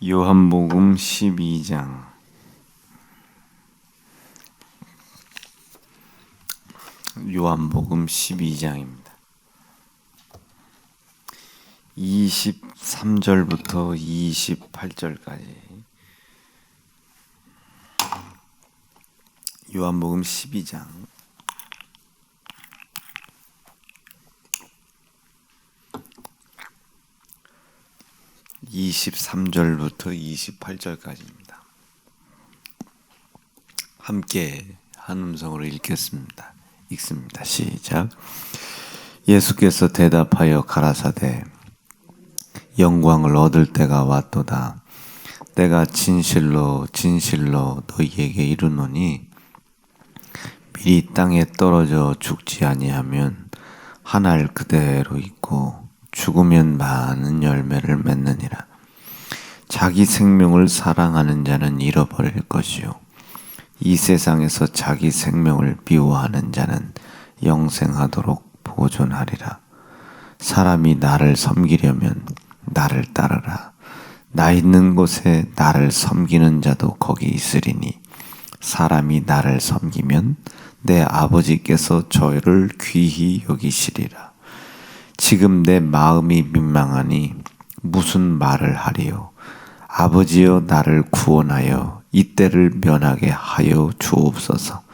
요한복음 12장. 요한복음 12장입니다. 23절부터 28절까지. 요한복음 12장. (23절부터 28절까지입니다) 함께 한 음성으로 읽습니다. 시작. 예수께서 대답하여 가라사대 영광을 얻을 때가 왔도다. 내가 진실로 진실로 너희에게 이르노니 미리 땅에 떨어져 죽지 아니하면 한 알 그대로 있고 죽으면 많은 열매를 맺느니라. 자기 생명을 사랑하는 자는 잃어버릴 것이요 이 세상에서 자기 생명을 미워하는 자는 영생하도록 보존하리라. 사람이 나를 섬기려면 나를 따르라. 나 있는 곳에 나를 섬기는 자도 거기 있으리니 사람이 나를 섬기면 내 아버지께서 저를 귀히 여기시리라. 지금 내 마음이 민망하니 무슨 말을 하리요. 아버지여 나를 구원하여 이때를 면하게 하여 주옵소서.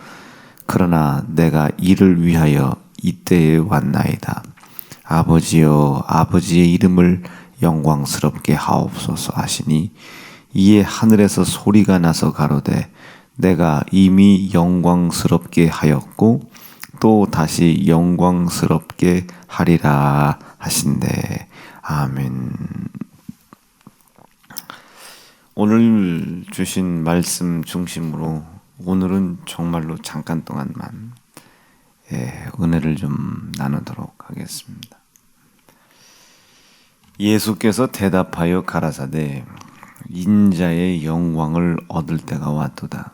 그러나 내가 이를 위하여 이때에 왔나이다. 아버지여 아버지의 이름을 영광스럽게 하옵소서 하시니 이에 하늘에서 소리가 나서 가로되 내가 이미 영광스럽게 하였고 또 다시 영광스럽게 하리라 하신대. 아멘. 오늘 주신 말씀 중심으로 오늘은 정말로 잠깐 동안만 은혜를 좀 나누도록 하겠습니다. 예수께서 대답하여 가라사대 인자의 영광을 얻을 때가 왔도다.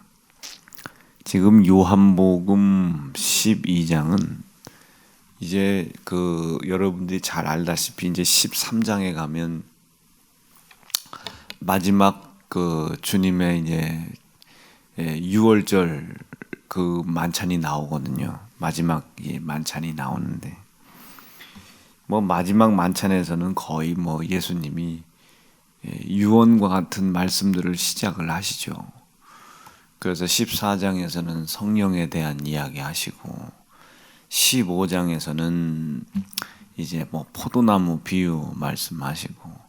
지금 요한복음 12장은 이제 여러분들이 잘 알다시피 이제 13장에 가면 마지막 주님의 이제 6월절 만찬이 나오거든요. 마지막 만찬이 나오는데 마지막 만찬에서는 거의 예수님이 유언과 같은 말씀들을 시작을 하시죠. 그래서 14장에서는 성령에 대한 이야기 하시고 15장에서는 이제 포도나무 비유 말씀하시고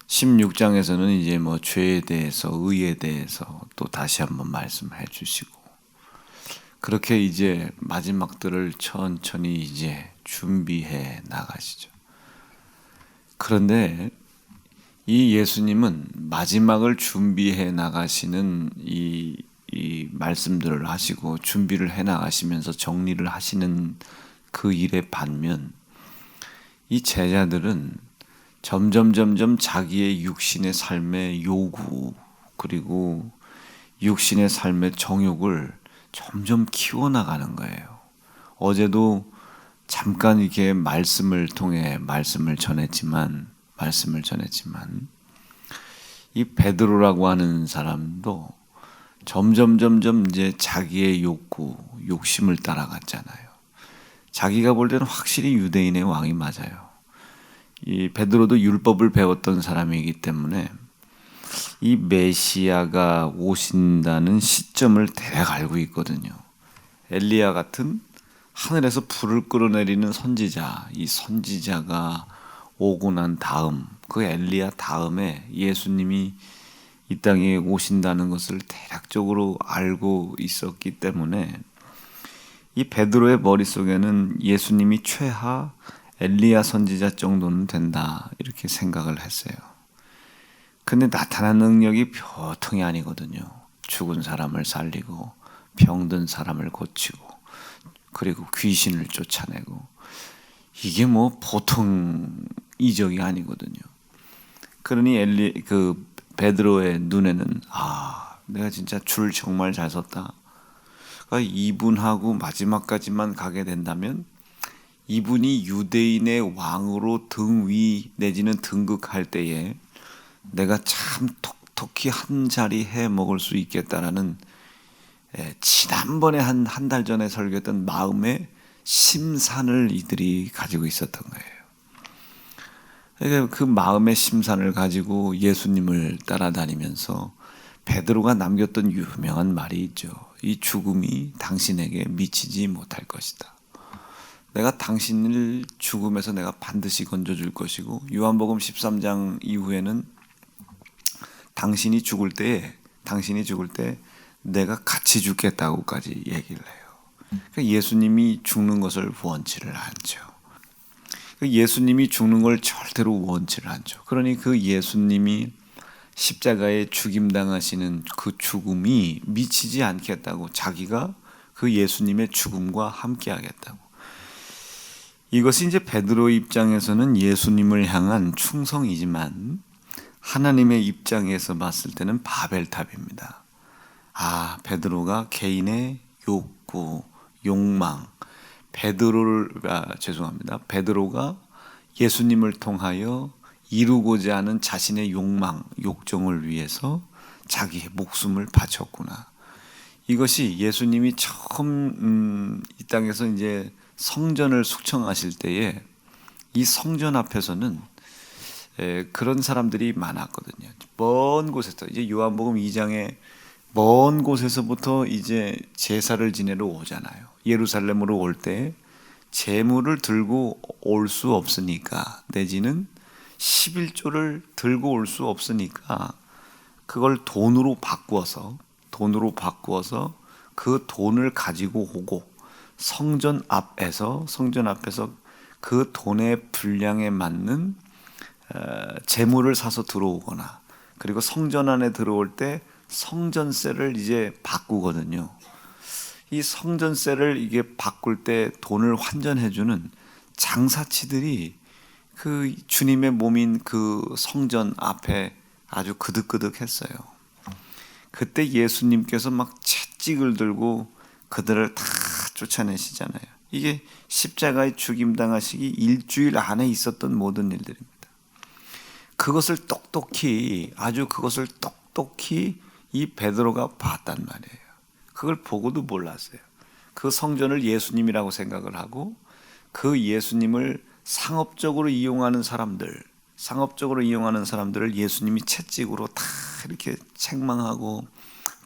16장에서는 이제 죄에 대해서 의에 대해서 또 다시 한번 말씀해 주시고 그렇게 이제 마지막들을 천천히 이제 준비해 나가시죠. 그런데 이 예수님은 마지막을 준비해 나가시는 이 말씀들을 하시고 준비를 해 나가시면서 정리를 하시는 그 일의 반면 이 제자들은 점점 자기의 육신의 삶의 요구 그리고 육신의 삶의 정욕을 점점 키워나가는 거예요. 어제도 잠깐 이렇게 말씀을 통해 말씀을 전했지만 이 베드로라고 하는 사람도 점점 이제 자기의 욕심을 따라갔잖아요. 자기가 볼 때는 확실히 유대인의 왕이 맞아요. 이 베드로도 율법을 배웠던 사람이기 때문에 이 메시아가 오신다는 시점을 대략 알고 있거든요. 엘리야 같은 하늘에서 불을 끌어내리는 선지자, 이 선지자가 오고 난 다음 그 엘리야 다음에 예수님이 이 땅에 오신다는 것을 대략적으로 알고 있었기 때문에 이 베드로의 머릿속에는 예수님이 최하 엘리야 선지자 정도는 된다 이렇게 생각을 했어요. 근데 나타난 능력이 보통이 아니거든요. 죽은 사람을 살리고 병든 사람을 고치고 그리고 귀신을 쫓아내고 이게 보통 이적이 아니거든요. 그러니 베드로의 눈에는 내가 진짜 줄 정말 잘 섰다. 이분하고 마지막까지만 가게 된다면 이분이 유대인의 왕으로 등위 내지는 등극할 때에 내가 참 넉넉히 한 자리 해 먹을 수 있겠다라는 지난번에 한 달 전에 설교했던 마음의 심산을 이들이 가지고 있었던 거예요. 그러니까 그 마음의 심산을 가지고 예수님을 따라다니면서 베드로가 남겼던 유명한 말이 있죠. 이 죽음이 당신에게 미치지 못할 것이다. 내가 당신을 죽음에서 내가 반드시 건져줄 것이고, 요한복음 13장 이후에는 당신이 죽을 때 내가 같이 죽겠다고까지 얘기를 해요. 그러니까 예수님이 죽는 것을 원치를 않죠. 예수님이 죽는 걸 절대로 원치를 않죠. 그러니 그 예수님이 십자가에 죽임당하시는 그 죽음이 미치지 않겠다고, 자기가 그 예수님의 죽음과 함께하겠다고. 이것이 이제 베드로 입장에서는 예수님을 향한 충성이지만 하나님의 입장에서 봤을 때는 바벨탑입니다. 베드로가 개인의 욕구, 욕망, 베드로가 예수님을 통하여 이루고자 하는 자신의 욕망, 욕정을 위해서 자기의 목숨을 바쳤구나. 이것이 예수님이 처음 이 땅에서 이제 성전을 숙청하실 때에 이 성전 앞에서는 그런 사람들이 많았거든요. 먼 곳에서, 이제 요한복음 2장에 먼 곳에서부터 이제 제사를 지내러 오잖아요. 예루살렘으로 올 때 제물을 들고 올 수 없으니까, 내지는 11조를 들고 올 수 없으니까 그걸 돈으로 바꾸어서 그 돈을 가지고 오고 성전 앞에서 그 돈의 분량에 맞는 제물을 사서 들어오거나, 그리고 성전 안에 들어올 때 성전세를 이제 바꾸거든요. 이 성전세를 이게 바꿀 때 돈을 환전해주는 장사치들이 그 주님의 몸인 그 성전 앞에 아주 그득그득했어요. 그때 예수님께서 막 채찍을 들고 그들을 다 쫓아내시잖아요. 이게 십자가에 죽임당하시기 일주일 안에 있었던 모든 일들입니다. 그것을 똑똑히 이 베드로가 봤단 말이에요. 그걸 보고도 몰랐어요. 그 성전을 예수님이라고 생각을 하고, 그 예수님을 상업적으로 이용하는 사람들을 예수님이 채찍으로 다 이렇게 책망하고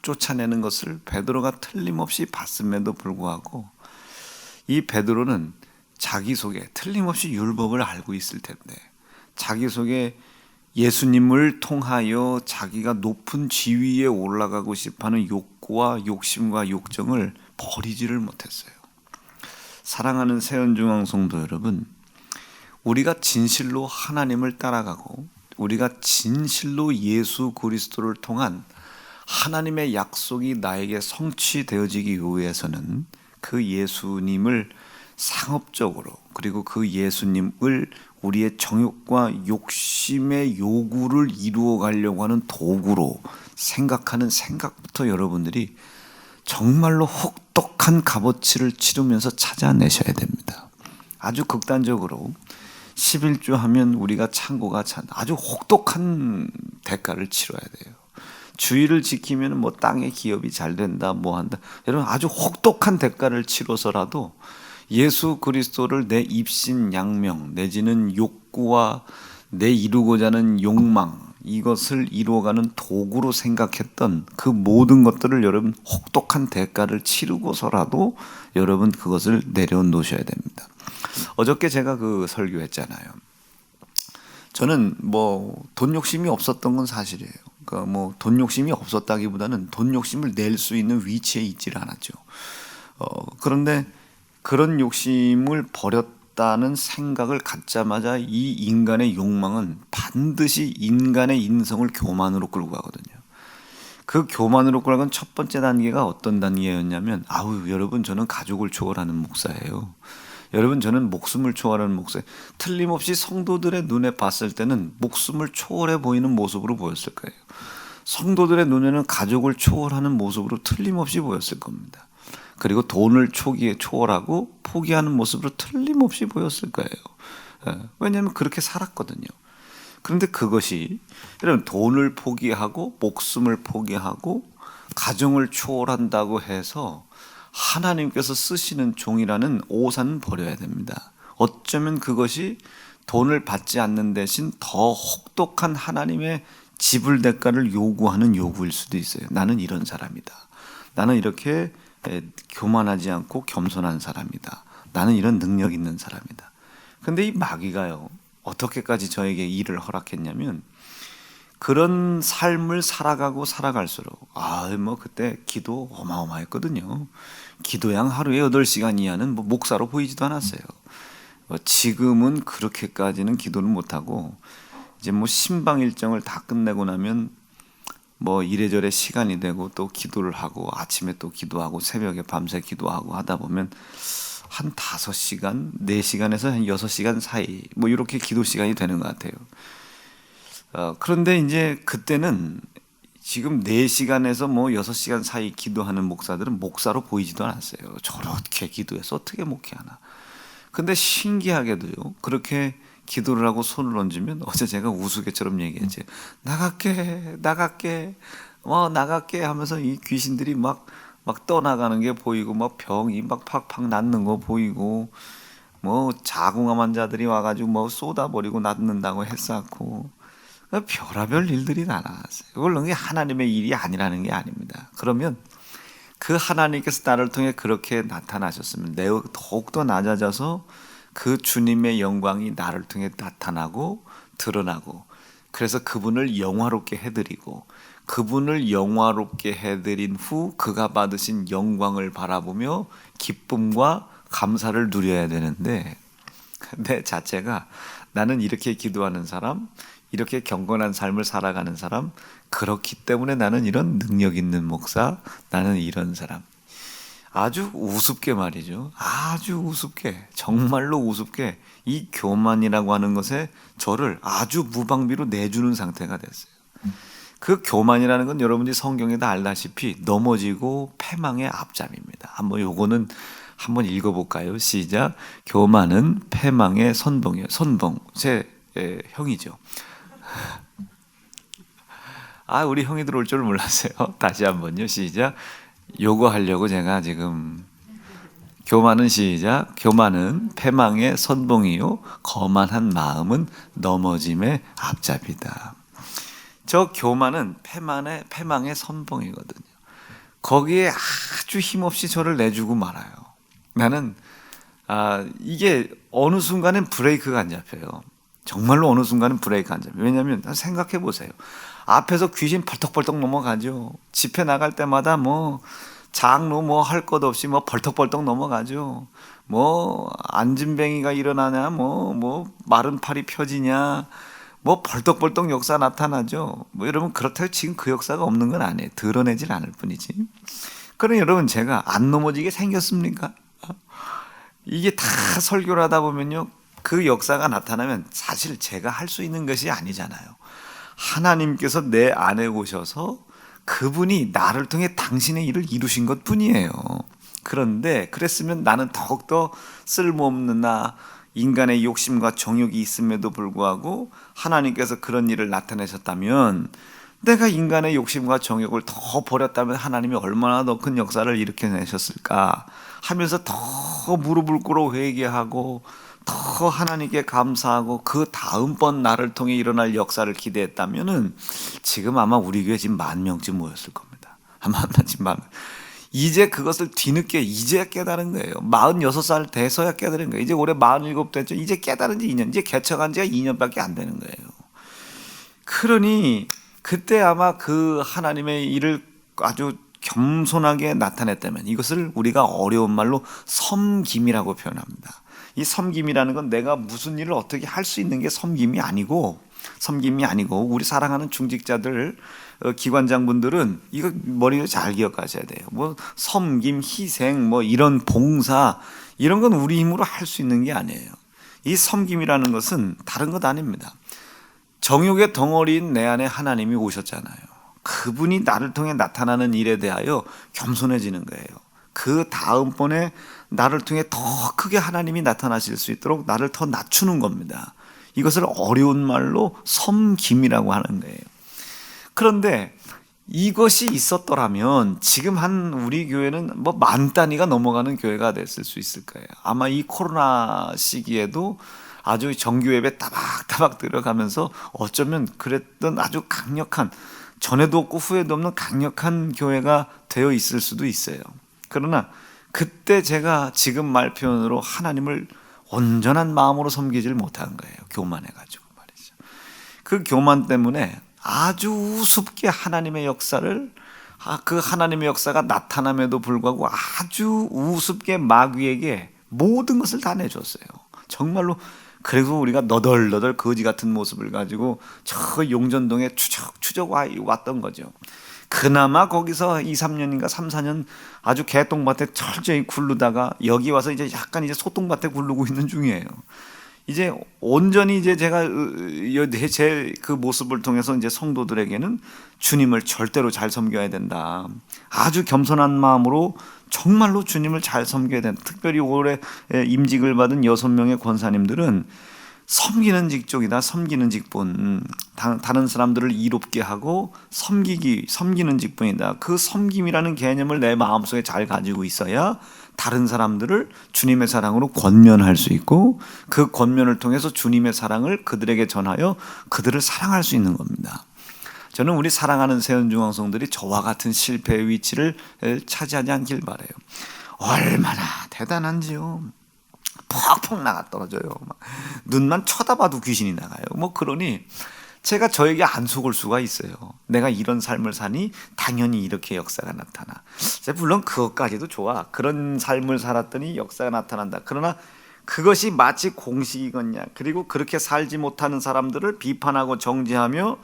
쫓아내는 것을 베드로가 틀림없이 봤음에도 불구하고, 이 베드로는 자기 속에 틀림없이 율법을 알고 있을 텐데, 자기 속에 예수님을 통하여 자기가 높은 지위에 올라가고 싶어하는 욕구와 욕심과 욕정을 버리지를 못했어요. 사랑하는 세연중앙 성도 여러분, 우리가 진실로 하나님을 따라가고 우리가 진실로 예수 그리스도를 통한 하나님의 약속이 나에게 성취되어지기 위해서는 그 예수님을 상업적으로, 그리고 그 예수님을 우리의 정욕과 욕심의 요구를 이루어 가려고 하는 도구로 생각하는 생각부터 여러분들이 정말로 혹독한 값어치를 치르면서 찾아내셔야 됩니다. 아주 극단적으로 11조 하면 우리가 창고가 아주 혹독한 대가를 치러야 돼요. 주의를 지키면 뭐 땅의 기업이 잘 된다, 뭐 한다. 여러분, 아주 혹독한 대가를 치러서라도 예수 그리스도를 내 입신양명 내지는 욕구와 내 이루고자 하는 욕망, 이것을 이루어가는 도구로 생각했던 그 모든 것들을 여러분 혹독한 대가를 치르고서라도 여러분 그것을 내려놓으셔야 됩니다. 어저께 제가 그 설교했잖아요. 저는 뭐 돈 욕심이 없었던 건 사실이에요. 그러니까 뭐 돈 욕심이 없었다기보다는 돈 욕심을 낼 수 있는 위치에 있지를 않았죠. 그런데 그런 욕심을 버렸다는 생각을 갖자마자 이 인간의 욕망은 반드시 인간의 인성을 교만으로 끌고 가거든요. 그 교만으로 끌고 가는 첫 번째 단계가 어떤 단계였냐면, 여러분, 저는 가족을 초월하는 목사예요. 여러분, 저는 목숨을 초월하는 목사예요. 틀림없이 성도들의 눈에 봤을 때는 목숨을 초월해 보이는 모습으로 보였을 거예요. 성도들의 눈에는 가족을 초월하는 모습으로 틀림없이 보였을 겁니다. 그리고 돈을 초월하고 포기하는 모습으로 틀림없이 보였을 거예요. 왜냐하면 그렇게 살았거든요. 그런데 그것이 여러분 돈을 포기하고 목숨을 포기하고 가정을 초월한다고 해서 하나님께서 쓰시는 종이라는 오산은 버려야 됩니다. 어쩌면 그것이 돈을 받지 않는 대신 더 혹독한 하나님의 지불 대가를 요구하는 요구일 수도 있어요. 나는 이런 사람이다. 나는 이렇게 교만하지 않고 겸손한 사람이다. 나는 이런 능력 있는 사람이다. 근데 이 마귀가요, 어떻게까지 저에게 일을 허락했냐면, 그런 삶을 살아갈수록, 그때 기도 어마어마했거든요. 기도양 하루에 8시간 이하는 목사로 보이지도 않았어요. 지금은 그렇게까지는 기도를 못하고, 이제 신방 일정을 다 끝내고 나면 이래저래 시간이 되고 또 기도를 하고 아침에 또 기도하고 새벽에 밤새 기도하고 하다 보면 한 5시간, 4시간에서 한 6시간 사이 이렇게 기도 시간이 되는 것 같아요. 그런데 이제 그때는 지금 4시간에서 6시간 사이 기도하는 목사들은 목사로 보이지도 않았어요. 저렇게 기도해서 어떻게 목회하나. 근데 신기하게도요, 그렇게 기도를 하고 손을 얹으면, 어제 제가 우스개처럼 얘기했지. 나갈게 하면서 이 귀신들이 막 떠나가는 게 보이고, 병이 팍팍 낫는 거 보이고, 자궁암 환자들이 와가지고 쏟아버리고 낫는다고 했었고, 별의별 일들이 다 나왔어요. 물론 하나님의 일이 아니라는 게 아닙니다. 그러면 그 하나님께서 나를 통해 그렇게 나타나셨으면 내가 더욱더 낮아져서 그 주님의 영광이 나를 통해 나타나고 드러나고, 그래서 그분을 영화롭게 해드리고, 그분을 영화롭게 해드린 후 그가 받으신 영광을 바라보며 기쁨과 감사를 누려야 되는데, 내 자체가 나는 이렇게 기도하는 사람, 이렇게 경건한 삶을 살아가는 사람, 그렇기 때문에 나는 이런 능력 있는 목사, 나는 이런 사람. 아주 우습게 말이죠. 아주 우습게, 정말로 우습게 이 교만이라고 하는 것에 저를 아주 무방비로 내주는 상태가 됐어요. 그 교만이라는 건 여러분들이 성경에 다 알다시피 넘어지고 패망의 앞잡입니다. 요거는 한번 읽어볼까요? 시작. 교만은 패망의 선봉이에요. 선봉, 제 형이죠. 우리 형이 들어올 줄 몰랐어요. 다시 한번요. 시작. 요거 하려고 제가 지금 교만은 시작. 교만은 패망의 선봉이요 거만한 마음은 넘어짐의 앞잡이다. 저 교만은 패망의 선봉이거든요. 거기에 아주 힘없이 저를 내주고 말아요. 나는 이게 어느 순간엔 브레이크가 안 잡혀요. 정말로 어느 순간은 브레이크 안 잡혀요. 왜냐하면 생각해 보세요. 앞에서 귀신 벌떡벌떡 넘어가죠. 집회 나갈 때마다 장로 할 것 없이 벌떡벌떡 넘어가죠. 안진뱅이가 일어나냐, 마른 팔이 펴지냐, 벌떡벌떡 역사 나타나죠. 여러분, 그렇다고 지금 그 역사가 없는 건 아니에요. 드러내질 않을 뿐이지. 그럼 여러분, 제가 안 넘어지게 생겼습니까? 이게 다 설교를 하다 보면요, 그 역사가 나타나면 사실 제가 할 수 있는 것이 아니잖아요. 하나님께서 내 안에 오셔서 그분이 나를 통해 당신의 일을 이루신 것 뿐이에요. 그런데 그랬으면 나는 더욱더 쓸모없는 인간의 욕심과 정욕이 있음에도 불구하고 하나님께서 그런 일을 나타내셨다면, 내가 인간의 욕심과 정욕을 더 버렸다면 하나님이 얼마나 더 큰 역사를 일으켜내셨을까 하면서 더 무릎을 꿇어 회개하고 더 하나님께 감사하고 그 다음번 나를 통해 일어날 역사를 기대했다면은 지금 아마 우리 교회 지금 10,000명쯤 모였을 겁니다. 아마 지금 이제 그것을 뒤늦게 이제 깨달은 거예요. 46살 돼서야 깨달은 거예요. 이제 올해 47 됐죠. 이제 깨달은 지 2년, 이제 개척한 지가 2년밖에 안 되는 거예요. 그러니 그때 아마 그 하나님의 일을 아주 겸손하게 나타냈다면, 이것을 우리가 어려운 말로 섬김이라고 표현합니다. 이 섬김이라는 건 내가 무슨 일을 어떻게 할 수 있는 게 섬김이 아니고, 우리 사랑하는 중직자들, 기관장분들은 이거 머리를 잘 기억하셔야 돼요. 섬김, 희생, 이런 봉사, 이런 건 우리 힘으로 할 수 있는 게 아니에요. 이 섬김이라는 것은 다른 것 아닙니다. 정욕의 덩어리인 내 안에 하나님이 오셨잖아요. 그분이 나를 통해 나타나는 일에 대하여 겸손해지는 거예요. 그 다음번에 나를 통해 더 크게 하나님이 나타나실 수 있도록 나를 더 낮추는 겁니다. 이것을 어려운 말로 섬김이라고 하는 거예요. 그런데 이것이 있었더라면 지금 한 우리 교회는 뭐 만 단위가 넘어가는 교회가 됐을 수 있을 거예요. 아마 이 코로나 시기에도 아주 정규 예배 따박따박 들어가면서 어쩌면 그랬던 아주 강력한, 전에도 없고 후에도 없는 강력한 교회가 되어 있을 수도 있어요. 그러나 그때 제가 지금 말 표현으로 하나님을 온전한 마음으로 섬기질 못한 거예요. 교만해가지고 말이죠. 그 교만 때문에 아주 우습게 하나님의 역사를, 그 하나님의 역사가 나타남에도 불구하고 아주 우습게 마귀에게 모든 것을 다 내줬어요. 정말로. 그리고 우리가 너덜너덜 거지 같은 모습을 가지고 저 용전동에 추적 왔던 거죠. 그나마 거기서 2, 3년인가 3, 4년 아주 개똥밭에 철저히 굴르다가 여기 와서 이제 약간 이제 소똥밭에 굴르고 있는 중이에요. 이제 온전히 이제 제가 제 그 모습을 통해서 이제 성도들에게는 주님을 절대로 잘 섬겨야 된다. 아주 겸손한 마음으로 정말로 주님을 잘 섬겨야 된다. 특별히 올해 임직을 받은 6명의 권사님들은 섬기는 직종이다. 섬기는 직분. 다른 사람들을 이롭게 하고 섬기는 직분이다. 그 섬김이라는 개념을 내 마음속에 잘 가지고 있어야 다른 사람들을 주님의 사랑으로 권면할 수 있고, 그 권면을 통해서 주님의 사랑을 그들에게 전하여 그들을 사랑할 수 있는 겁니다. 저는 우리 사랑하는 세운중앙성들이 저와 같은 실패의 위치를 차지하지 않길 바라요. 얼마나 대단한지요. 퍽퍽 나가 떨어져요. 막 눈만 쳐다봐도 귀신이 나가요. 뭐 그러니 제가 저에게 안 속을 수가 있어요. 내가 이런 삶을 사니 당연히 이렇게 역사가 나타나. 물론 그것까지도 좋아. 그런 삶을 살았더니 역사가 나타난다. 그러나 그것이 마치 공식이겠냐. 그리고 그렇게 살지 못하는 사람들을 비판하고 정죄하며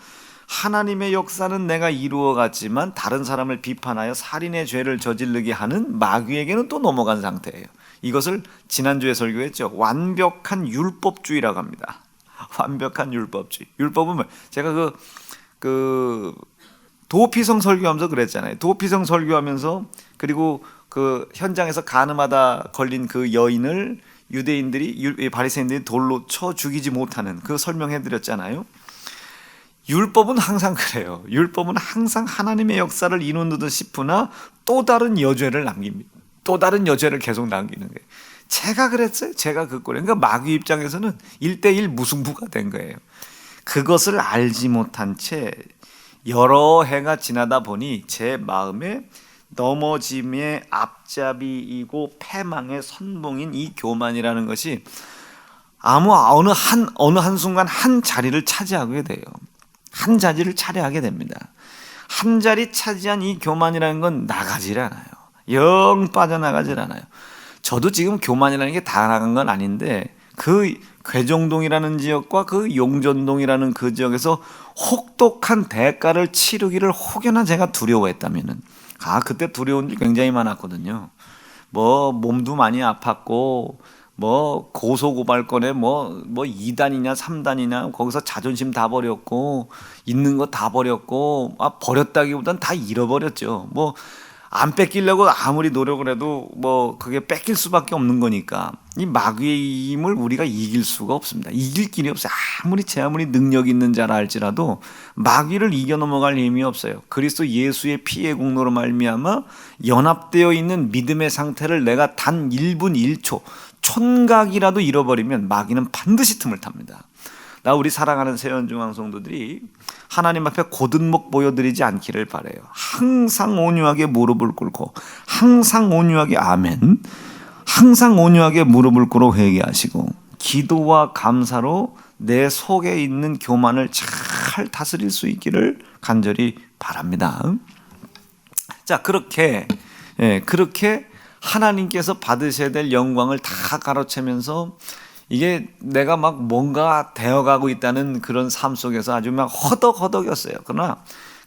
하나님의 역사는 내가 이루어갔지만 다른 사람을 비판하여 살인의 죄를 저지르게 하는 마귀에게는 또 넘어간 상태예요. 이것을 지난주에 설교했죠. 완벽한 율법주의라고 합니다. 완벽한 율법주의. 율법은 뭐 제가 그 도피성 설교하면서 그랬잖아요. 도피성 설교하면서 그리고 그 현장에서 간음하다 걸린 그 여인을 유대인들이 바리새인들이 돌로 쳐 죽이지 못하는 그 설명해 드렸잖아요. 율법은 항상 그래요. 율법은 항상 하나님의 역사를 이룬 듯 싶으나 또 다른 여죄를 남깁니다. 또 다른 여죄를 계속 남기는 거예요. 제가 그랬어요. 제가 그 꼴에. 그러니까 마귀 입장에서는 1대1 무승부가 된 거예요. 그것을 알지 못한 채 여러 해가 지나다 보니 제 마음에 넘어짐의 앞잡이이고 패망의 선봉인 이 교만이라는 것이 어느 한 순간 한 자리를 차지하게 돼요. 한 자리를 차지하게 됩니다. 한 자리 차지한 이 교만이라는 건 나가질 않아요. 영 빠져나가질 않아요. 저도 지금 교만이라는 게 다 나간 건 아닌데 그 괴정동이라는 지역과 그 용전동이라는 그 지역에서 혹독한 대가를 치르기를 혹여나 제가 두려워했다면은 그때 두려운 일 굉장히 많았거든요. 뭐 몸도 많이 아팠고 뭐 고소고발권에 뭐 2단이냐 3단이냐 거기서 자존심 다 버렸고 있는 거 다 버렸고 버렸다기보단 다 잃어버렸죠. 뭐 안 뺏기려고 아무리 노력을 해도 뭐 그게 뺏길 수밖에 없는 거니까 이 마귀의 힘을 우리가 이길 수가 없습니다. 이길 길이 없어요. 아무리 능력 있는 자라 할지라도 마귀를 이겨 넘어갈 힘이 없어요. 그리스도 예수의 피의 공로로 말미암아 연합되어 있는 믿음의 상태를 내가 단 1분 1초 촌각이라도 잃어버리면 마귀는 반드시 틈을 탑니다. 우리 사랑하는 세연중앙 성도들이 하나님 앞에 곧은목 보여드리지 않기를 바라요. 항상 온유하게 무릎을 꿇고 항상 온유하게 아멘, 항상 온유하게 무릎을 꿇어 회개하시고 기도와 감사로 내 속에 있는 교만을 잘 다스릴 수 있기를 간절히 바랍니다. 자, 그렇게 하나님께서 받으셔야 될 영광을 다 가로채면서 이게 내가 막 뭔가 되어가고 있다는 그런 삶 속에서 아주 막 허덕허덕이었어요. 그러나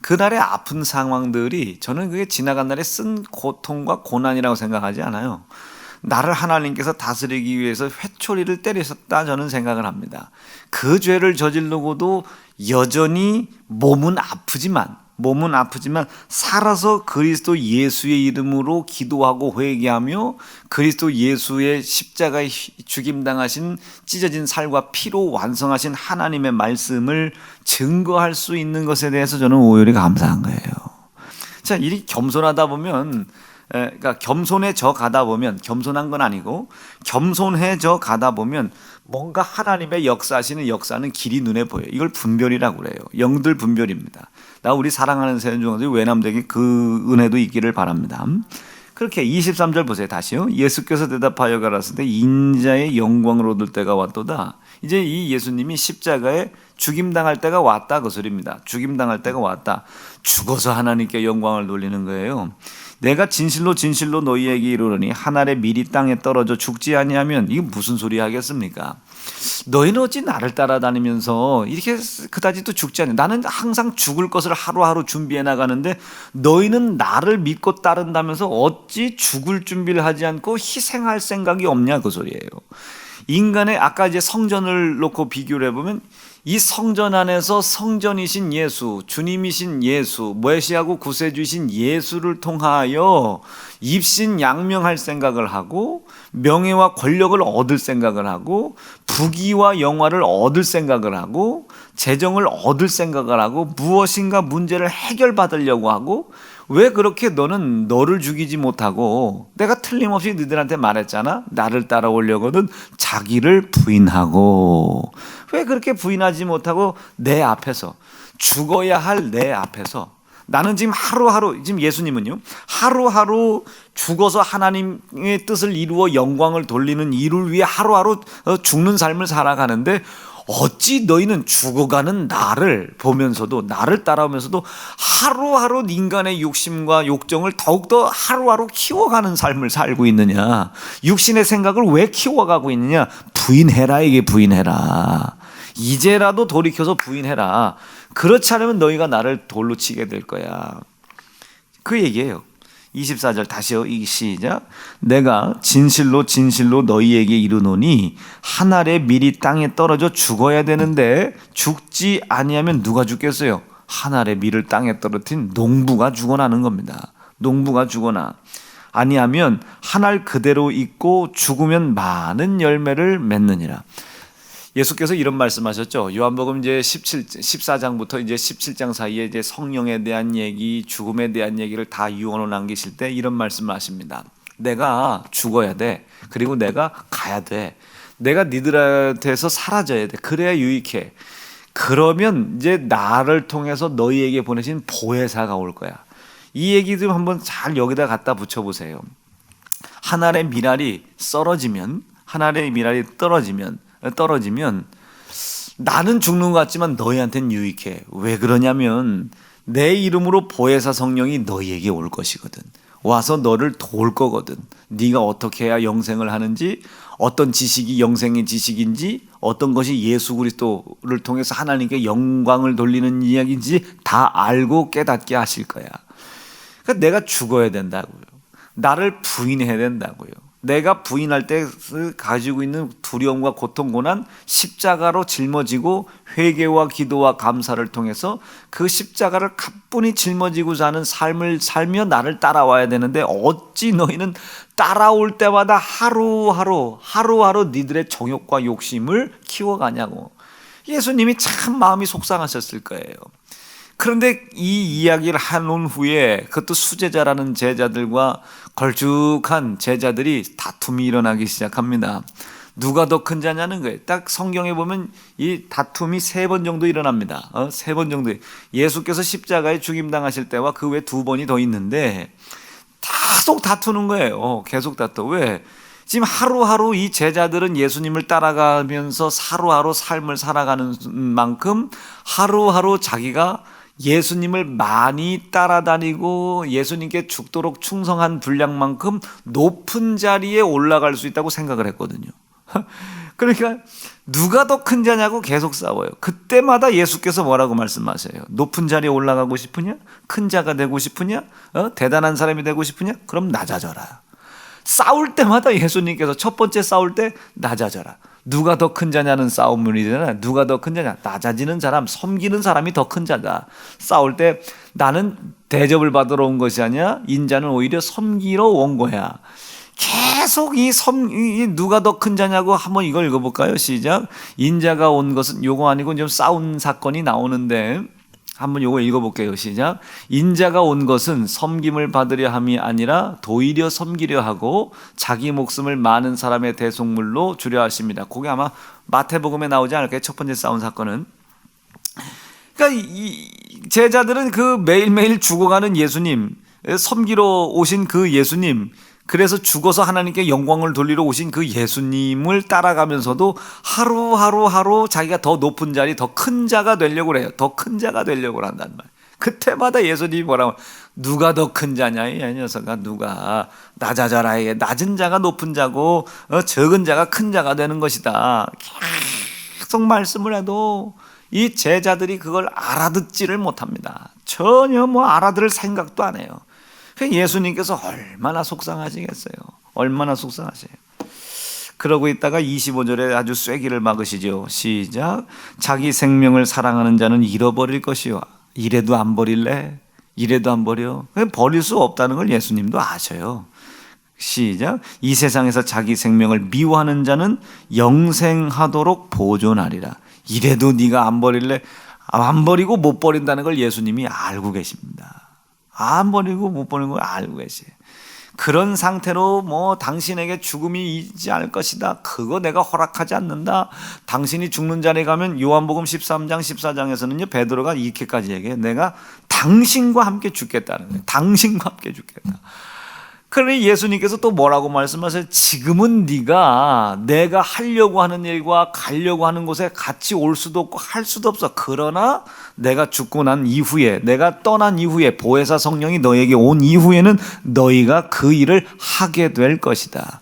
그날의 아픈 상황들이 저는 그게 지나간 날에 쓴 고통과 고난이라고 생각하지 않아요. 나를 하나님께서 다스리기 위해서 회초리를 때리셨다 저는 생각을 합니다. 그 죄를 저지르고도 여전히 몸은 아프지만 몸은 아프지만 살아서 그리스도 예수의 이름으로 기도하고 회개하며 그리스도 예수의 십자가에 죽임당하신 찢어진 살과 피로 완성하신 하나님의 말씀을 증거할 수 있는 것에 대해서 저는 오히려 감사한 거예요. 자, 이 겸손하다 보면, 그러니까 겸손해져 가다 보면, 겸손한 건 아니고 겸손해져 가다 보면 뭔가 하나님의 역사하시는 역사는 길이 눈에 보여요. 이걸 분별이라고 그래요. 영들 분별입니다. 우리 사랑하는 세연종들 외남되게 그 은혜도 있기를 바랍니다. 그렇게 23절 보세요. 다시요. 예수께서 대답하여 가라사대 인자의 영광을 얻을 때가 왔도다. 이제 이 예수님이 십자가에 죽임당할 때가 왔다 그 소리입니다. 죽임당할 때가 왔다. 죽어서 하나님께 영광을 돌리는 거예요. 내가 진실로 진실로 너희에게 이르노니 한 알의 밀이 땅에 떨어져 죽지 아니하면, 이게 무슨 소리 하겠습니까? 너희는 어찌 나를 따라다니면서 이렇게 그다지도 죽지 않냐. 나는 항상 죽을 것을 하루하루 준비해 나가는데 너희는 나를 믿고 따른다면서 어찌 죽을 준비를 하지 않고 희생할 생각이 없냐 그 소리예요. 인간의, 아까 이제 성전을 놓고 비교를 해보면 이 성전 안에서 성전이신 예수, 주님이신 예수, 메시아고 구세주이신 예수를 통하여 입신양명할 생각을 하고 명예와 권력을 얻을 생각을 하고 부귀와 영화를 얻을 생각을 하고 재정을 얻을 생각을 하고 무엇인가 문제를 해결받으려고 하고, 왜 그렇게 너는 너를 죽이지 못하고, 내가 틀림없이 너희들한테 말했잖아, 나를 따라오려거든 자기를 부인하고, 왜 그렇게 부인하지 못하고 내 앞에서, 죽어야 할 내 앞에서, 나는 지금 하루하루, 지금 예수님은요 하루하루 죽어서 하나님의 뜻을 이루어 영광을 돌리는 일을 위해 하루하루 죽는 삶을 살아가는데, 어찌 너희는 죽어가는 나를 보면서도, 나를 따라오면서도 하루하루 인간의 욕심과 욕정을 더욱더 하루하루 키워가는 삶을 살고 있느냐. 육신의 생각을 왜 키워가고 있느냐. 부인해라, 이게 부인해라. 이제라도 돌이켜서 부인해라. 그렇지 않으면 너희가 나를 돌로 치게 될 거야. 그 얘기예요. 24절 다시요. 시작. 내가 진실로 진실로 너희에게 이르노니 한 알의 밀이 땅에 떨어져 죽어야 되는데 죽지 아니하면 누가 죽겠어요? 한 알의 밀을 땅에 떨어뜨린 농부가 죽어나는 겁니다. 농부가 죽어나. 아니하면 한 알 그대로 있고 죽으면 많은 열매를 맺느니라. 예수께서 이런 말씀하셨죠. 요한복음 이제 14장부터 이제 17장 사이에 이제 성령에 대한 얘기, 죽음에 대한 얘기를 다 유언을 남기실 때 이런 말씀을 하십니다. 내가 죽어야 돼. 그리고 내가 가야 돼. 내가 니들한테서 사라져야 돼. 그래야 유익해. 그러면 이제 나를 통해서 너희에게 보내신 보혜사가 올 거야. 이 얘기 좀 한번 잘 여기다 갖다 붙여보세요. 한 알의 밀알이 썰어지면, 한 알의 밀알이 떨어지면 나는 죽는 것 같지만 너희한테는 유익해. 왜 그러냐면 내 이름으로 보혜사 성령이 너희에게 올 것이거든. 와서 너를 도울 거거든. 네가 어떻게 해야 영생을 하는지, 어떤 지식이 영생의 지식인지, 어떤 것이 예수 그리스도를 통해서 하나님께 영광을 돌리는 이야기인지 다 알고 깨닫게 하실 거야. 그러니까 내가 죽어야 된다고요. 나를 부인해야 된다고요. 내가 부인할 때 가지고 있는 두려움과 고통, 고난, 십자가로 짊어지고 회개와 기도와 감사를 통해서 그 십자가를 가뿐히 짊어지고 사는 삶을 살며 나를 따라와야 되는데, 어찌 너희는 따라올 때마다 하루하루 니들의 정욕과 욕심을 키워가냐고. 예수님이 참 마음이 속상하셨을 거예요. 그런데 이 이야기를 해놓은 후에 그것도 수제자라는 제자들과 걸쭉한 제자들이 다툼이 일어나기 시작합니다. 누가 더 큰 자냐는 거예요. 딱 성경에 보면 이 다툼이 3번 정도 일어납니다. 3번 정도. 예수께서 십자가에 죽임당하실 때와 그 외 2번이 더 있는데 계속 다투는 거예요. 계속 다투. 왜? 지금 하루하루 이 제자들은 예수님을 따라가면서 하루하루 삶을 살아가는 만큼 하루하루 자기가 예수님을 많이 따라다니고 예수님께 죽도록 충성한 분량만큼 높은 자리에 올라갈 수 있다고 생각을 했거든요. 그러니까 누가 더 큰 자냐고 계속 싸워요. 그때마다 예수께서 뭐라고 말씀하세요? 높은 자리에 올라가고 싶으냐? 큰 자가 되고 싶으냐? 대단한 사람이 되고 싶으냐? 그럼 낮아져라. 싸울 때마다 예수님께서 첫 번째 싸울 때 낮아져라. 누가 더 큰 자냐는 싸움문이잖아. 누가 더 큰 자냐? 낮아지는 사람, 섬기는 사람이 더 큰 자다. 싸울 때 나는 대접을 받으러 온 것이 아니야. 인자는 오히려 섬기러 온 거야. 계속 이 누가 더 큰 자냐고 한번 이걸 읽어볼까요? 시작. 인자가 온 것은 요거 아니고 좀 싸운 사건이 나오는데 한번 요거 읽어볼게요. 시작. 인자가 온 것은 섬김을 받으려 함이 아니라 도리어 섬기려 하고 자기 목숨을 많은 사람의 대속물로 주려 하십니다. 그게 아마 마태복음에 나오지 않을까요? 첫 번째 싸운 사건은. 그러니까 이 제자들은 그 매일매일 죽어가는 예수님, 섬기러 오신 그 예수님, 그래서 죽어서 하나님께 영광을 돌리러 오신 그 예수님을 따라가면서도 하루 자기가 더 높은 자리, 더 큰 자가 되려고 그래요. 더 큰 자가 되려고 한단 말이에요. 그때마다 예수님이 뭐라고, 누가 더 큰 자냐, 이 녀석아, 누가 낮아져라. 낮은 자가 높은 자고 적은 자가 큰 자가 되는 것이다. 계속 말씀을 해도 이 제자들이 그걸 알아듣지를 못합니다. 전혀 알아들을 생각도 안 해요. 예수님께서 얼마나 속상하시겠어요. 얼마나 속상하세요. 그러고 있다가 25절에 아주 쐐기를 막으시죠. 시작. 자기 생명을 사랑하는 자는 잃어버릴 것이요. 이래도 안 버릴래? 이래도 안 버려? 버릴 수 없다는 걸 예수님도 아셔요. 시작. 이 세상에서 자기 생명을 미워하는 자는 영생하도록 보존하리라. 이래도 네가 안 버릴래? 안 버리고 못 버린다는 걸 예수님이 알고 계십니다. 안 버리고 못 버리는 걸 알고 계세요. 그런 상태로 당신에게 죽음이 있지 않을 것이다. 그거 내가 허락하지 않는다. 당신이 죽는 자리에 가면 요한복음 13장 14장에서는요 베드로가 이렇게까지 얘기해요. 내가 당신과 함께 죽겠다는 거예요. 당신과 함께 죽겠다. 그러니 예수님께서 또 뭐라고 말씀하세요? 지금은 네가 내가 하려고 하는 일과 가려고 하는 곳에 같이 올 수도 없고 할 수도 없어. 그러나 내가 죽고 난 이후에, 내가 떠난 이후에, 보혜사 성령이 너에게 온 이후에는 너희가 그 일을 하게 될 것이다.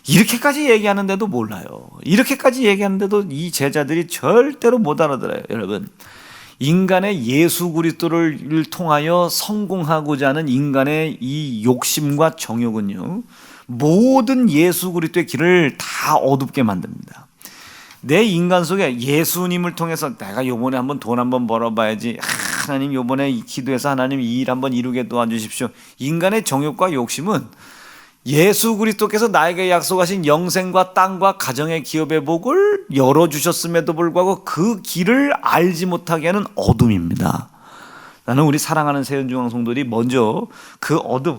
이렇게까지 얘기하는데도 몰라요. 이렇게까지 얘기하는데도 이 제자들이 절대로 못 알아들어요. 여러분, 인간의 예수 그리스도를 통하여 성공하고자 하는 인간의 이 욕심과 정욕은요, 모든 예수 그리스도의 길을 다 어둡게 만듭니다. 내 인간 속에 예수님을 통해서 내가 요번에 한번 돈 한번 벌어봐야지, 하나님 요번에 기도해서 하나님 이 일 한번 이루게 도와주십시오. 인간의 정욕과 욕심은 예수 그리스도께서 나에게 약속하신 영생과 땅과 가정의 기업의 복을 열어주셨음에도 불구하고 그 길을 알지 못하게 하는 어둠입니다. 나는 우리 사랑하는 세연중앙 성도들이 먼저 그 어둠,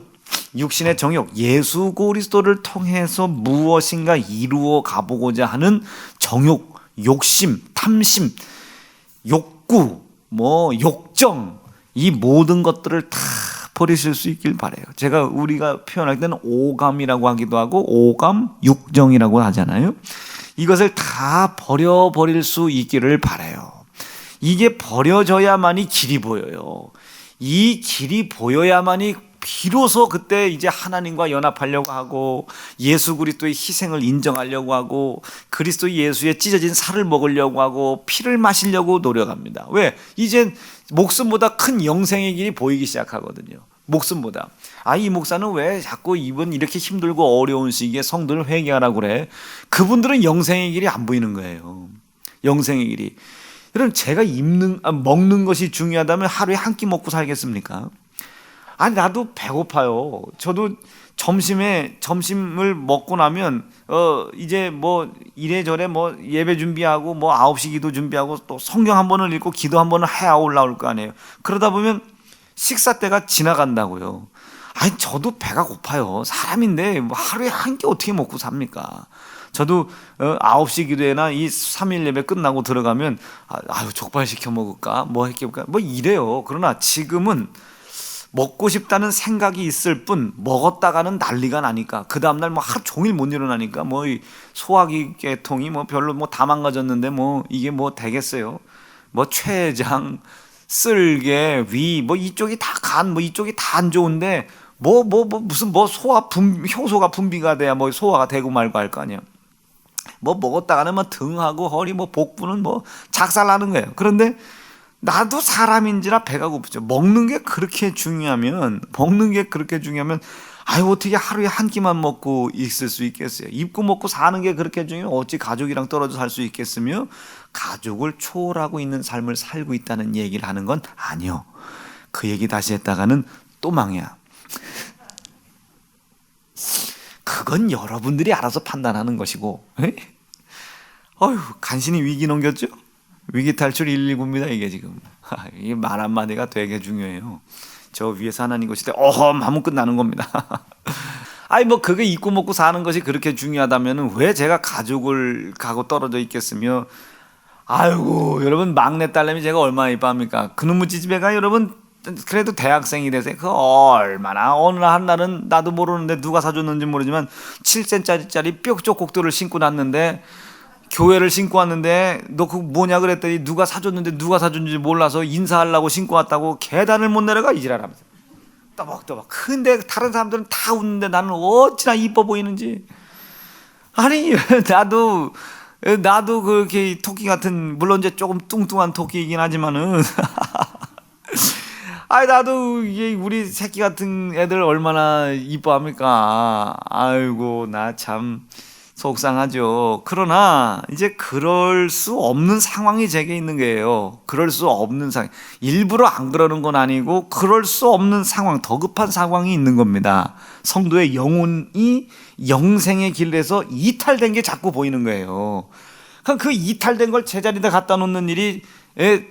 육신의 정욕, 예수 그리스도를 통해서 무엇인가 이루어 가보고자 하는 정욕, 욕심, 탐심, 욕구, 욕정, 이 모든 것들을 다 버리실 수 있길 바라요. 우리가 표현할 때는 오감이라고 하기도 하고 오감, 육정이라고 하잖아요. 이것을 다 버려버릴 수 있기를 바라요. 이게 버려져야만이 길이 보여요. 이 길이 보여야만이 비로소 그때 이제 하나님과 연합하려고 하고 예수 그리스도의 희생을 인정하려고 하고 그리스도 예수의 찢어진 살을 먹으려고 하고 피를 마시려고 노력합니다. 왜? 이젠 목숨보다 큰 영생의 길이 보이기 시작하거든요. 목숨보다. 이 목사는 왜 자꾸 이번 이렇게 힘들고 어려운 시기에 성도를 회개하라고 그래? 그분들은 영생의 길이 안 보이는 거예요. 영생의 길이. 여러분, 제가 먹는 것이 중요하다면 하루에 한 끼 먹고 살겠습니까? 나도 배고파요. 저도 점심을 먹고 나면 이제 이래저래 예배 준비하고 9시 기도 준비하고 또 성경 한 번을 읽고 기도 한 번을 해야 올라올 거 아니에요. 그러다 보면 식사 때가 지나간다고요. 저도 배가 고파요. 사람인데 하루에 한 끼 어떻게 먹고 삽니까? 저도 9시 기도회나 이 3일 예배 끝나고 들어가면 족발 시켜 먹을까? 해볼까? 이래요. 그러나 지금은 먹고 싶다는 생각이 있을 뿐 먹었다가는 난리가 나니까 그 다음날 하루 종일 못 일어나니까 소화기 계통이 별로 다 망가졌는데 이게 되겠어요. 췌장, 쓸개, 위 이쪽이 다 간 이쪽이 다 안 좋은데 무슨 효소가 분비가 돼야 소화가 되고 말고 할 거 아니에요. 먹었다가는 등하고 허리 복부는 작살나는 거예요. 그런데 나도 사람인지라 배가 고프죠. 먹는 게 그렇게 중요하면 아유, 어떻게 하루에 한 끼만 먹고 있을 수 있겠어요? 입고 먹고 사는 게 그렇게 중요해요. 어찌 가족이랑 떨어져 살 수 있겠으며, 가족을 초월하고 있는 삶을 살고 있다는 얘기를 하는 건 아니요. 그 얘기 다시 했다가는 또 망이야. 그건 여러분들이 알아서 판단하는 것이고. 어휴, 간신히 위기 넘겼죠? 위기 탈출 119입니다 이게 지금. 이게 말 한마디가 되게 중요해요. 저 위에서 하나님 것일 때 어험 하면 끝나는 겁니다. 아니 뭐 그게 입고 먹고 사는 것이 그렇게 중요하다면 왜 제가 가족을 가고 떨어져 있겠으며, 아이고 여러분 막내 딸내미 제가 얼마나 이뻐합니까? 그놈의 지집애가 여러분 그래도 대학생이 돼서 그 얼마나 어느 한 날은 나도 모르는데 누가 사줬는지 모르지만 7cm짜리 뾰족곡들을 신고 났는데, 교회를 신고 왔는데 너 그거 뭐냐 그랬더니 누가 사줬는데 누가 사줬는지 몰라서 인사하려고 신고 왔다고 계단을 못 내려가 이지랄하면서 떠벅떠벅. 근데 다른 사람들은 다 웃는데 나는 어찌나 이뻐 보이는지. 아니 나도 그렇게 토끼 같은, 물론 이제 조금 뚱뚱한 토끼이긴 하지만은 아이 나도 이게 우리 새끼 같은 애들 얼마나 이뻐합니까? 아이고 나 참 속상하죠. 그러나 이제 그럴 수 없는 상황이 제게 있는 거예요. 그럴 수 없는 상황. 일부러 안 그러는 건 아니고 그럴 수 없는 상황, 더 급한 상황이 있는 겁니다. 성도의 영혼이 영생의 길에서 이탈된 게 자꾸 보이는 거예요. 그럼 그 이탈된 걸 제자리에다 갖다 놓는 일이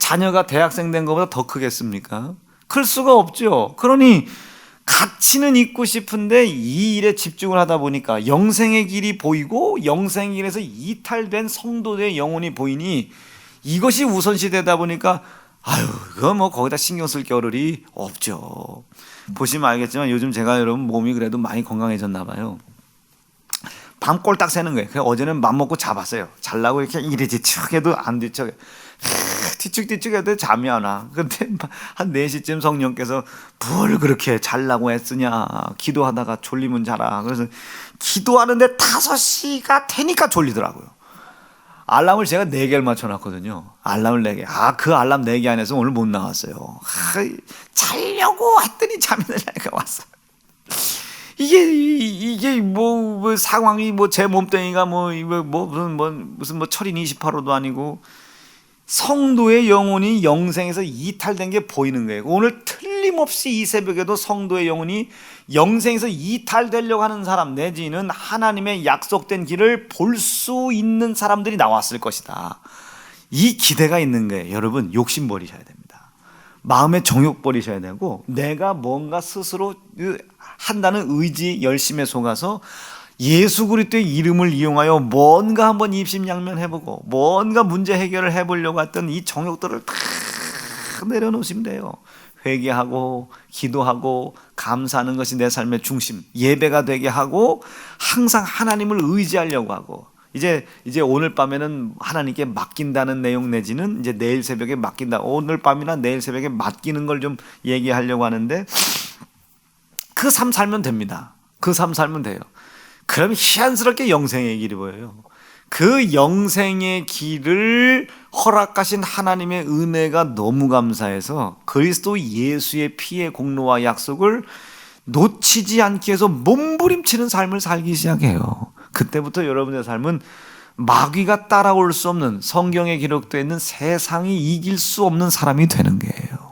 자녀가 대학생 된 것보다 더 크겠습니까? 그럴 수가 없죠. 그러니 가치는 있고 싶은데 이 일에 집중을 하다 보니까 영생의 길이 보이고 영생의 길에서 이탈된 성도의 영혼이 보이니 이것이 우선시되다 보니까 아유 그거 뭐 거기다 신경 쓸 겨를이 없죠. 보시면 알겠지만 요즘 제가 여러분 몸이 그래도 많이 건강해졌나 봐요. 밤 꼴딱 새는 거예요. 그래서 어제는 맘 먹고 잡았어요. 잘라고 이렇게 이리 뒤척해도 안 뒤척해. 뒤척뒤척해도 잠이 안 와. 근데 한 4시쯤 성령께서 뭘 그렇게 잘라고 애쓰냐, 기도하다가 졸리면 자라. 그래서 기도하는데 5시가 되니까 졸리더라고요. 알람을 제가 4개를 맞춰놨거든요. 알람을 4개. 그 알람 4개 안에서 오늘 못 나왔어요. 자려고 했더니 잠이 들라니까 왔어요. 이게 뭐 상황이 뭐 제 몸뚱이가 무슨 철인 28호도 아니고 성도의 영혼이 영생에서 이탈된 게 보이는 거예요. 오늘 틀림없이 이 새벽에도 성도의 영혼이 영생에서 이탈되려고 하는 사람 내지는 하나님의 약속된 길을 볼 수 있는 사람들이 나왔을 것이다. 이 기대가 있는 거예요. 여러분 욕심 버리셔야 됩니다. 마음의 정욕 버리셔야 되고 내가 뭔가 스스로 한다는 의지 열심에 속아서 예수 그리스도의 이름을 이용하여 뭔가 한번 입심양면해보고 뭔가 문제 해결을 해보려고 했던 이 정욕들을 다 내려놓으시면 돼요. 회개하고 기도하고 감사하는 것이 내 삶의 중심, 예배가 되게 하고 항상 하나님을 의지하려고 하고 이제 오늘 밤에는 하나님께 맡긴다는 내용 내지는 이제 내일 새벽에 맡긴다. 오늘 밤이나 내일 새벽에 맡기는 걸 좀 얘기하려고 하는데 그 삶 살면 됩니다. 그 삶 살면 돼요. 그럼 희한스럽게 영생의 길이 보여요. 그 영생의 길을 허락하신 하나님의 은혜가 너무 감사해서 그리스도 예수의 피의 공로와 약속을 놓치지 않기 위해서 몸부림치는 삶을 살기 시작해요. 그때부터 여러분의 삶은 마귀가 따라올 수 없는, 성경에 기록되어 있는 세상이 이길 수 없는 사람이 되는 거예요.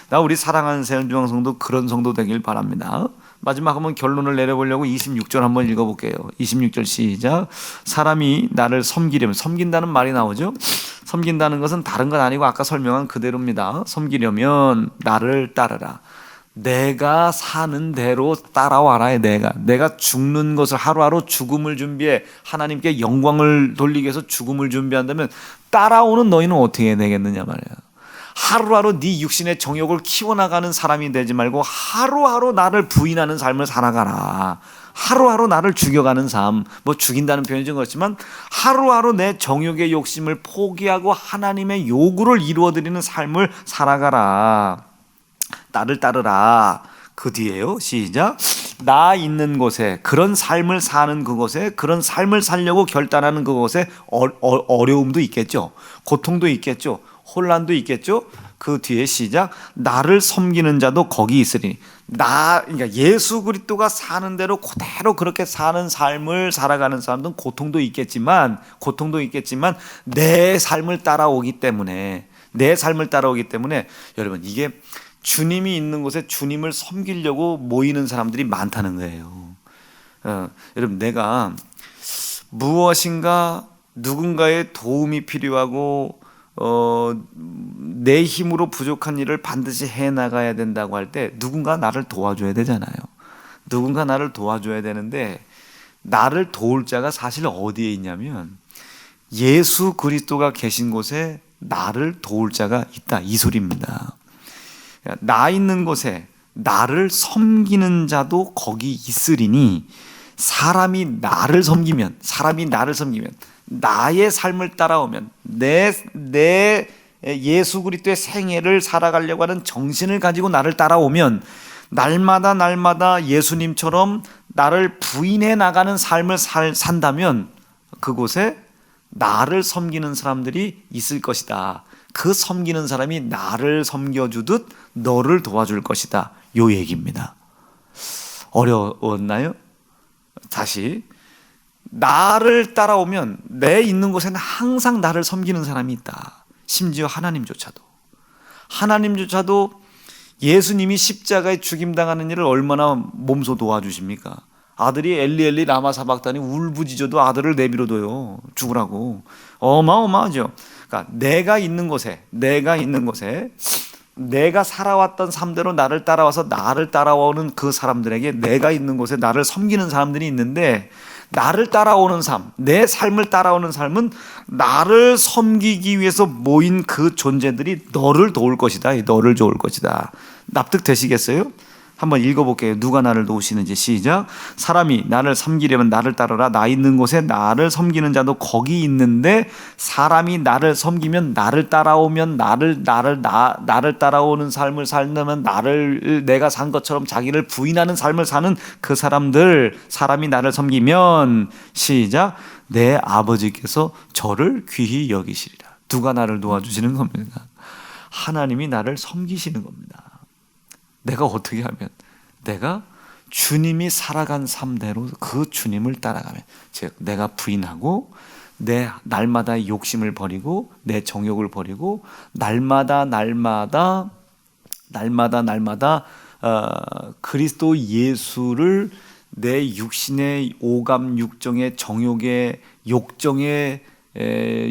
나 우리 사랑하는 세운중앙 성도 그런 성도 되길 바랍니다. 마지막 한번 결론을 내려보려고 26절 한번 읽어볼게요. 26절 시작. 사람이 나를 섬기려면, 섬긴다는 말이 나오죠. 섬긴다는 것은 다른 건 아니고 아까 설명한 그대로입니다. 섬기려면 나를 따르라. 내가 사는 대로 따라와라. 내가 죽는 것을, 하루하루 죽음을 준비해 하나님께 영광을 돌리기 위해서 죽음을 준비한다면 따라오는 너희는 어떻게 되겠느냐 말이야. 하루하루 네 육신의 정욕을 키워나가는 사람이 되지 말고 하루하루 나를 부인하는 삶을 살아가라. 하루하루 나를 죽여가는 삶, 뭐 죽인다는 표현이 좀 그렇지만 하루하루 내 정욕의 욕심을 포기하고 하나님의 요구를 이루어드리는 삶을 살아가라. 나를 따르라. 그 뒤에요. 시작. 나 있는 곳에, 그런 삶을 사는 그곳에, 그런 삶을 살려고 결단하는 그곳에 어려움도 있겠죠. 고통도 있겠죠. 혼란도 있겠죠. 그 뒤에 시작. 나를 섬기는 자도 거기 있으리니. 그러니까 예수 그리스도가 사는 대로 그대로 그렇게 사는 삶을 살아가는 사람들은 고통도 있겠지만 내 삶을 따라오기 때문에 여러분, 이게 주님이 있는 곳에 주님을 섬기려고 모이는 사람들이 많다는 거예요. 여러분, 내가 무엇인가 누군가의 도움이 필요하고 내 힘으로 부족한 일을 반드시 해나가야 된다고 할 때 누군가 나를 도와줘야 되잖아요. 누군가 나를 도와줘야 되는데, 나를 도울 자가 사실 어디에 있냐면 예수 그리스도가 계신 곳에 나를 도울 자가 있다, 이 소리입니다. 나 있는 곳에 나를 섬기는 자도 거기 있으리니, 사람이 나를 섬기면, 나의 삶을 따라오면, 내 예수 그리스도의 생애를 살아가려고 하는 정신을 가지고 나를 따라오면, 날마다 예수님처럼 나를 부인해 나가는 삶을 산다면 그곳에 나를 섬기는 사람들이 있을 것이다. 그 섬기는 사람이 나를 섬겨주듯 너를 도와줄 것이다, 요 얘기입니다. 어려웠나요? 다시, 나를 따라오면 내 있는 곳에는 항상 나를 섬기는 사람이 있다. 심지어 하나님조차도 예수님이 십자가에 죽임당하는 일을 얼마나 몸소 도와주십니까? 아들이 엘리 라마 사박다니 울부짖어도 아들을 내버려둬요, 죽으라고. 어마어마하죠. 그러니까 내가 있는 곳에 내가 살아왔던 삶대로 나를 따라오는 그 사람들에게, 내가 있는 곳에 나를 섬기는 사람들이 있는데, 나를 따라오는 삶, 내 삶을 따라오는 삶은 나를 섬기기 위해서 모인 그 존재들이 너를 도울 것이다, 너를 도울 것이다. 납득되시겠어요? 한번 읽어볼게요. 누가 나를 도우시는지. 시작. 사람이 나를 섬기려면 나를 따르라. 나 있는 곳에 나를 섬기는 자도 거기 있는데, 사람이 나를 섬기면, 나를 따라오면, 나를 따라오는 삶을 살려면, 내가 산 것처럼 자기를 부인하는 삶을 사는 그 사람들, 사람이 나를 섬기면, 시작, 내 아버지께서 저를 귀히 여기시리라. 누가 나를 도와주시는 겁니다? 하나님이 나를 섬기시는 겁니다. 내가 어떻게 하면, 내가 주님이 살아간 삶대로 그 주님을 따라가면, 즉 내가 부인하고 내 날마다 욕심을 버리고 내 정욕을 버리고 날마다 그리스도 예수를 내 육신의 오감, 육정의 정욕의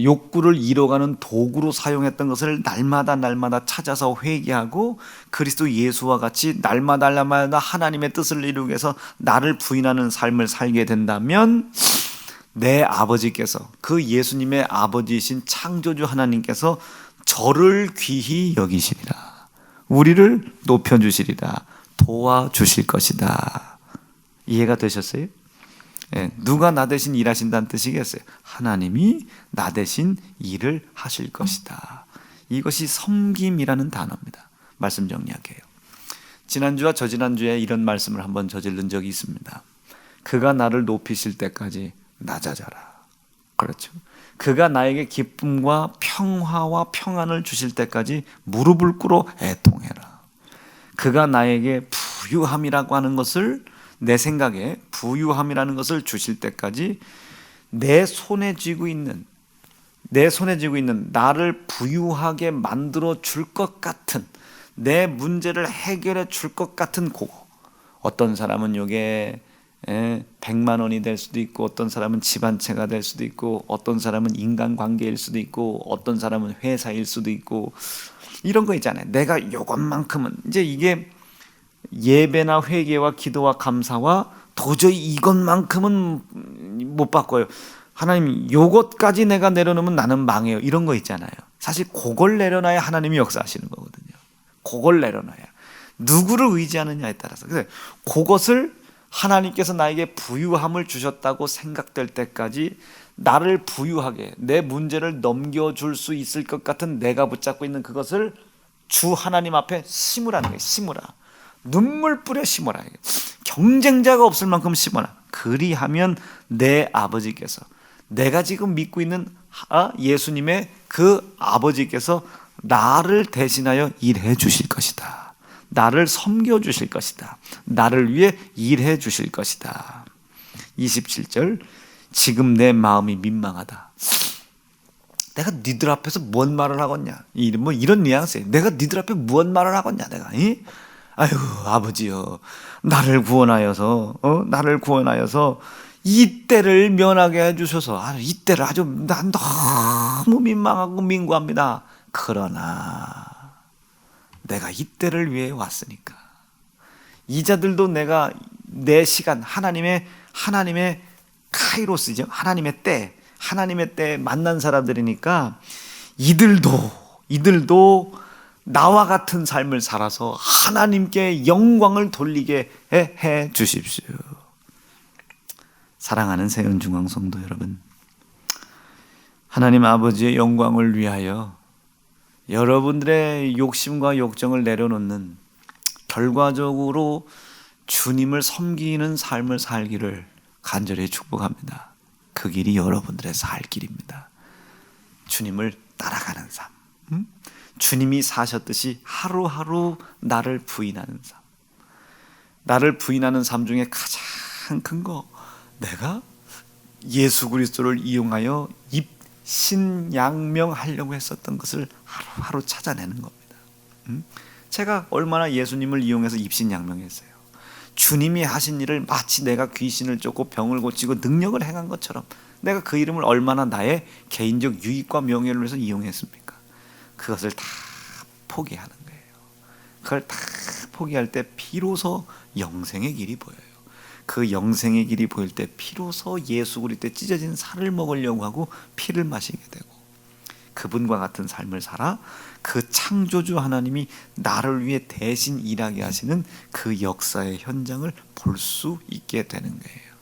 욕구를 이뤄가는 도구로 사용했던 것을 날마다 찾아서 회개하고, 그리스도 예수와 같이 날마다 하나님의 뜻을 이루기 위해서 나를 부인하는 삶을 살게 된다면, 내 아버지께서, 그 예수님의 아버지이신 창조주 하나님께서 저를 귀히 여기시리라. 우리를 높여주시리라. 도와주실 것이다. 이해가 되셨어요? 누가 나 대신 일하신다는 뜻이겠어요? 하나님이 나 대신 일을 하실 것이다. 이것이 섬김이라는 단어입니다. 말씀 정리할게요. 지난주와 저지난주에 이런 말씀을 한번 저지른 적이 있습니다. 그가 나를 높이실 때까지 낮아져라. 그렇죠. 그가 나에게 기쁨과 평화와 평안을 주실 때까지 무릎을 꿇어 애통해라. 그가 나에게 부유함이라고 하는 것을, 내 생각에 부유함이라는 것을 주실 때까지 내 손에 쥐고 있는 나를 부유하게 만들어 줄 것 같은, 내 문제를 해결해 줄 것 같은 그거. 어떤 사람은 이게 100만 원이 될 수도 있고, 어떤 사람은 집 한 채가 될 수도 있고, 어떤 사람은 인간관계일 수도 있고, 어떤 사람은 회사일 수도 있고, 이런 거 있잖아요. 내가 이것만큼은, 이제 이게 예배나 회개와 기도와 감사와 도저히 이것만큼은 못 바꿔요. 하나님, 요것까지 내가 내려놓으면 나는 망해요. 이런 거 있잖아요. 사실 그걸 내려놔야 하나님이 역사하시는 거거든요. 그걸 내려놔야. 누구를 의지하느냐에 따라서. 그래서 그것을 하나님께서 나에게 부유함을 주셨다고 생각될 때까지 나를 부유하게, 내 문제를 넘겨줄 수 있을 것 같은 내가 붙잡고 있는 그것을 주 하나님 앞에 심으라는 거예요. 심으라. 눈물 뿌려 심어라. 경쟁자가 없을 만큼 심어라. 그리하면 내 아버지께서, 내가 지금 믿고 있는 예수님의 그 아버지께서 나를 대신하여 일해 주실 것이다. 나를 섬겨 주실 것이다. 나를 위해 일해 주실 것이다. 27절, 지금 내 마음이 민망하다. 내가 니들 앞에서 뭔 말을 하겠냐. 뭐 이런 뉘앙스예요. 내가 니들 앞에 무슨 말을 하겠냐. 내가. 아유, 아버지여, 나를 구원하여서 이 때를 면하게 해주셔서, 이 때를 난 너무 민망하고 민구합니다. 그러나 내가 이 때를 위해 왔으니까, 이자들도 내가 내 시간, 하나님의 카이로스죠. 하나님의 때 만난 사람들이니까 이들도 나와 같은 삶을 살아서 하나님께 영광을 돌리게 해 주십시오. 사랑하는 세운중앙성도 여러분, 하나님 아버지의 영광을 위하여 여러분들의 욕심과 욕정을 내려놓는, 결과적으로 주님을 섬기는 삶을 살기를 간절히 축복합니다. 그 길이 여러분들의 살 길입니다. 주님을 따라가는 삶, 주님이 사셨듯이 하루하루 나를 부인하는 삶. 나를 부인하는 삶 중에 가장 큰 거, 내가 예수 그리스도를 이용하여 입신양명하려고 했었던 것을 하루하루 찾아내는 겁니다. 제가 얼마나 예수님을 이용해서 입신양명했어요. 주님이 하신 일을 마치 내가 귀신을 쫓고 병을 고치고 능력을 행한 것처럼 내가 그 이름을 얼마나 나의 개인적 유익과 명예를 위해서 이용했습니까? 그것을 다 포기하는 거예요. 그걸 다 포기할 때 비로소 영생의 길이 보여요. 그 영생의 길이 보일 때 비로소 예수 그리스도의 찢어진 살을 먹으려고 하고 피를 마시게 되고, 그분과 같은 삶을 살아 그 창조주 하나님이 나를 위해 대신 일하게 하시는 그 역사의 현장을 볼 수 있게 되는 거예요.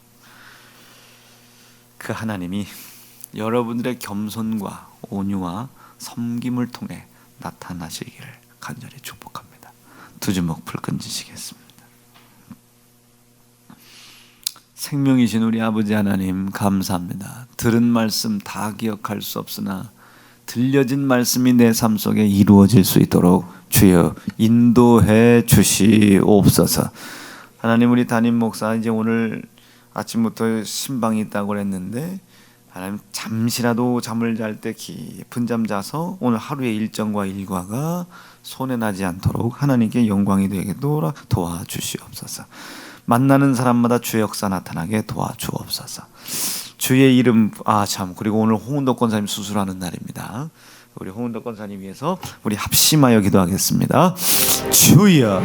그 하나님이 여러분들의 겸손과 온유와 섬김을 통해 나타나시기를 간절히 축복합니다. 두 주먹 불끈 지시겠습니다. 생명이신 우리 아버지 하나님, 감사합니다. 들은 말씀 다 기억할 수 없으나 들려진 말씀이 내 삶 속에 이루어질 수 있도록 주여 인도해 주시옵소서. 하나님, 우리 담임 목사 이제 오늘 아침부터 신방이 있다고 그랬는데, 하나님 잠시라도 잠을 잘 때 깊은 잠 자서 오늘 하루의 일정과 일과가 손해나지 않도록 하나님께 영광이 되도록 도와주시옵소서. 만나는 사람마다 주의 역사 나타나게 도와주옵소서. 주의 이름, 그리고 오늘 홍은덕 권사님 수술하는 날입니다. 우리 홍은덕 권사님 위해서 우리 합심하여 기도하겠습니다. 주여.